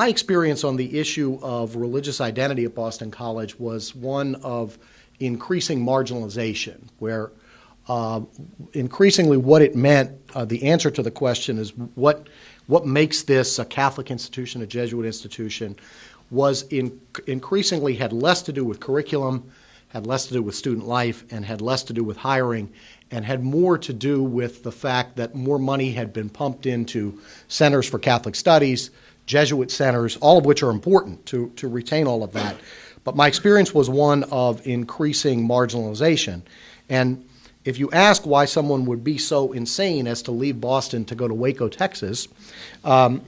my experience on the issue of religious identity at Boston College was one of increasing marginalization, where increasingly what it meant, the answer to the question is what makes this a Catholic institution, a Jesuit institution, was increasingly had less to do with curriculum, had less to do with student life, and had less to do with hiring, and had more to do with the fact that more money had been pumped into centers for Catholic studies, Jesuit centers, all of which are important to retain all of that. But my experience was one of increasing marginalization. And if you ask why someone would be so insane as to leave Boston to go to Waco, Texas, well,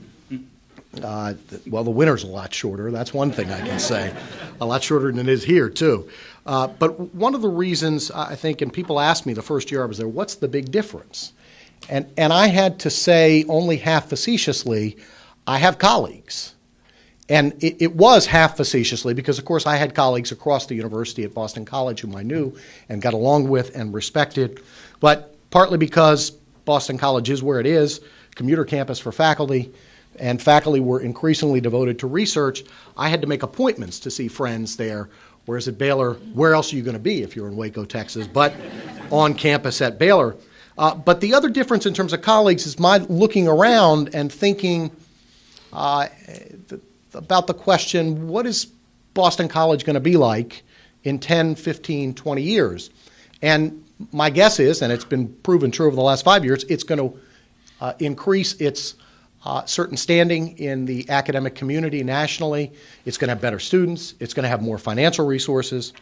the winter's a lot shorter. That's one thing I can say. A lot shorter than it is here, too. But one of the reasons, I think, and people asked me the first year I was there, what's the big difference? And I had to say, only half facetiously, I have colleagues. And it was half facetiously because, of course, I had colleagues across the university at Boston College whom I knew and got along with and respected, but partly because Boston College is where it is, commuter campus for faculty, and faculty were increasingly devoted to research. I had to make appointments to see friends there, whereas at Baylor, where else are you going to be if you're in Waco, Texas, but on campus at Baylor. But the other difference in terms of colleagues is my looking around and thinking about the question, what is Boston College going to be like in 10, 15, 20 years? And my guess is, and it's been proven true over the last 5 years, it's going to increase its certain standing in the academic community nationally. It's going to have better students. It's going to have more financial resources.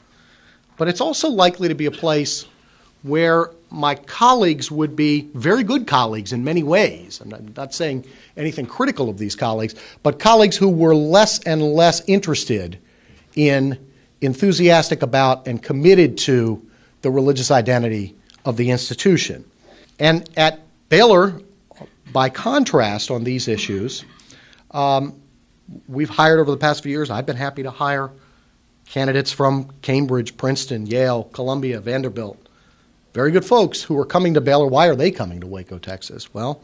But it's also likely to be a place where my colleagues would be very good colleagues in many ways. I'm not saying anything critical of these colleagues, but colleagues who were less and less interested in, enthusiastic about, and committed to the religious identity of the institution. And at Baylor, by contrast on these issues, we've hired over the past few years, I've been happy to hire candidates from Cambridge, Princeton, Yale, Columbia, Vanderbilt. Very good folks who are coming to Baylor. Why are they coming to Waco, Texas? Well,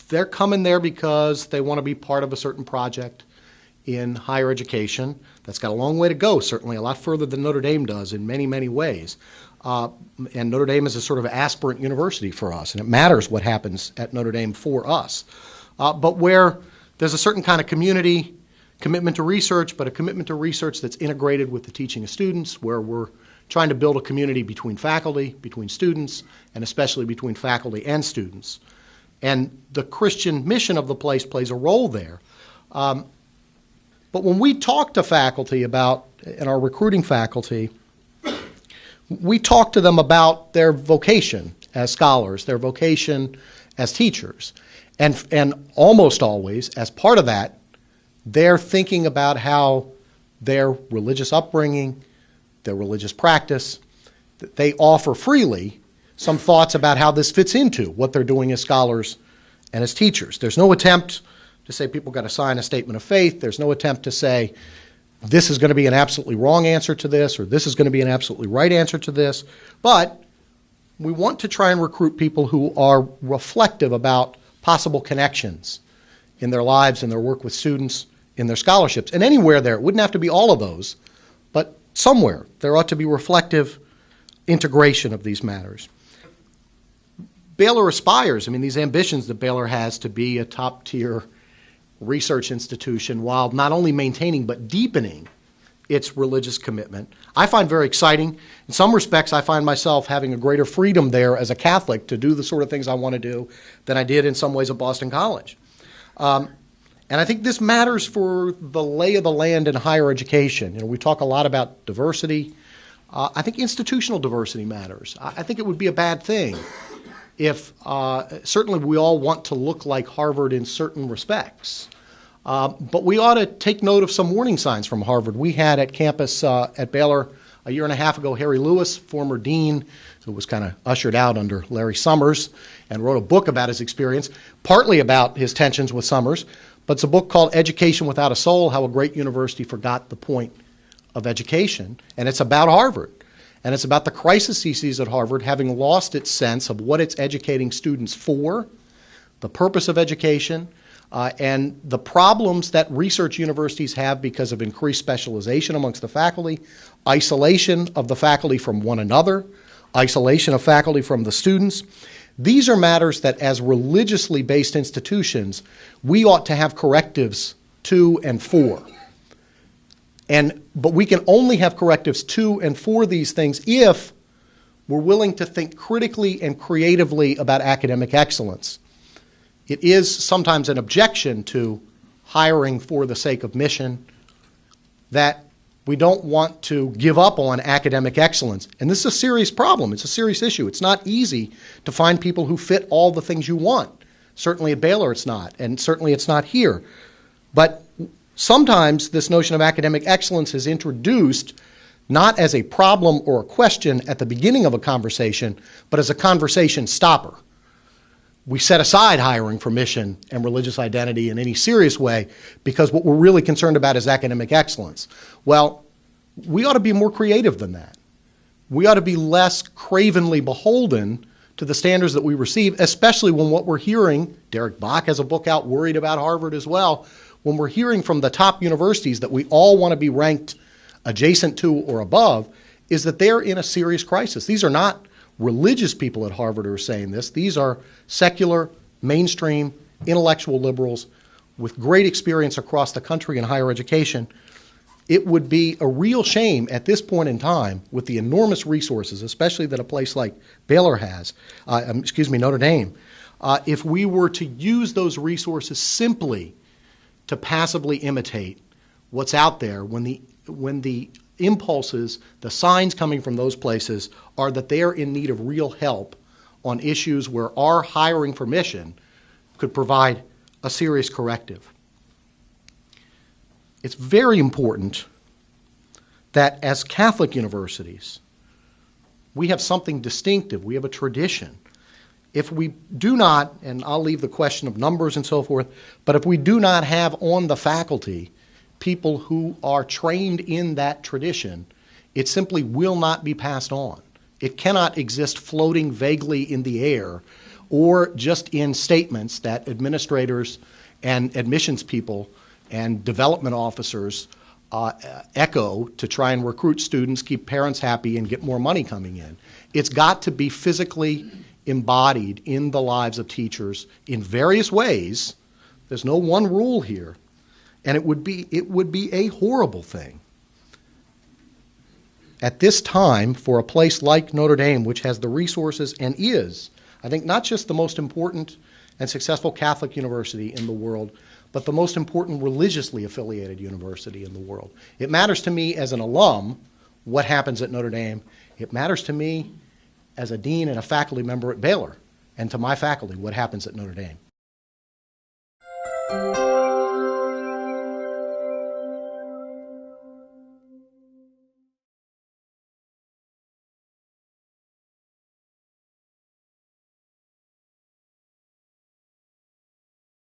they're coming there because they want to be part of a certain project in higher education. That's got a long way to go, certainly a lot further than Notre Dame does in many, many ways. And Notre Dame is a sort of aspirant university for us, and it matters what happens at Notre Dame for us. But where there's a certain kind of community commitment to research, but a commitment to research that's integrated with the teaching of students, where we're trying to build a community between faculty, between students, and especially between faculty and students. And the Christian mission of the place plays a role there. But when we talk to faculty about, and our recruiting faculty, we talk to them about their vocation as scholars, their vocation as teachers. And almost always, as part of that, they're thinking about how their religious upbringing, their religious practice, that they offer freely some thoughts about how this fits into what they're doing as scholars and as teachers. There's no attempt to say people got to sign a statement of faith. There's no attempt to say this is going to be an absolutely wrong answer to this or this is going to be an absolutely right answer to this. But we want to try and recruit people who are reflective about possible connections in their lives, in their work with students, in their scholarships. And anywhere there, it wouldn't have to be all of those, but somewhere there ought to be reflective integration of these matters. Baylor aspires, these ambitions that Baylor has to be a top-tier research institution while not only maintaining but deepening its religious commitment. I find very exciting. In some respects, I find myself having a greater freedom there as a Catholic to do the sort of things I want to do than I did in some ways at Boston College. And I think this matters for the lay of the land in higher education. We talk a lot about diversity. I think institutional diversity matters. I think it would be a bad thing if, certainly we all want to look like Harvard in certain respects, but we ought to take note of some warning signs from Harvard. We had at campus at Baylor a year and a half ago Harry Lewis, former dean, who was kind of ushered out under Larry Summers and wrote a book about his experience, partly about his tensions with Summers, but it's a book called Education Without a Soul, How a Great University Forgot the Point of Education, and it's about Harvard. And it's about the crisis he sees at Harvard having lost its sense of what it's educating students for, the purpose of education, And the problems that research universities have because of increased specialization amongst the faculty, isolation of the faculty from one another, isolation of faculty from the students, these are matters that as religiously based institutions, we ought to have correctives to and for. But we can only have correctives to and for these things if we're willing to think critically and creatively about academic excellence. It is sometimes an objection to hiring for the sake of mission that we don't want to give up on academic excellence. And this is a serious problem. It's a serious issue. It's not easy to find people who fit all the things you want. Certainly at Baylor it's not, and certainly it's not here. But sometimes this notion of academic excellence is introduced not as a problem or a question at the beginning of a conversation, but as a conversation stopper. We set aside hiring for mission and religious identity in any serious way because what we're really concerned about is academic excellence. Well, we ought to be more creative than that. We ought to be less cravenly beholden to the standards that we receive, especially when what we're hearing, Derek Bach has a book out worried about Harvard as well, when we're hearing from the top universities that we all want to be ranked adjacent to or above, is that they're in a serious crisis. These are not religious people at Harvard who are saying this. These are secular, mainstream, intellectual liberals with great experience across the country in higher education. It would be a real shame at this point in time, with the enormous resources, especially that a place like Baylor has, Notre Dame, if we were to use those resources simply to passively imitate what's out there when the impulses, the signs coming from those places are that they are in need of real help on issues where our hiring for mission could provide a serious corrective. It's very important that as Catholic universities, we have something distinctive. We have a tradition. If we do not, and I'll leave the question of numbers and so forth, but if we do not have on the faculty people who are trained in that tradition, it simply will not be passed on. It cannot exist floating vaguely in the air or just in statements that administrators and admissions people and development officers echo to try and recruit students, keep parents happy, and get more money coming in. It's got to be physically embodied in the lives of teachers in various ways. There's no one rule here. And it would be a horrible thing at this time for a place like Notre Dame, which has the resources and is, I think, not just the most important and successful Catholic university in the world, but the most important religiously affiliated university in the world. It matters to me as an alum what happens at Notre Dame. It matters to me as a dean and a faculty member at Baylor, and to my faculty what happens at Notre Dame.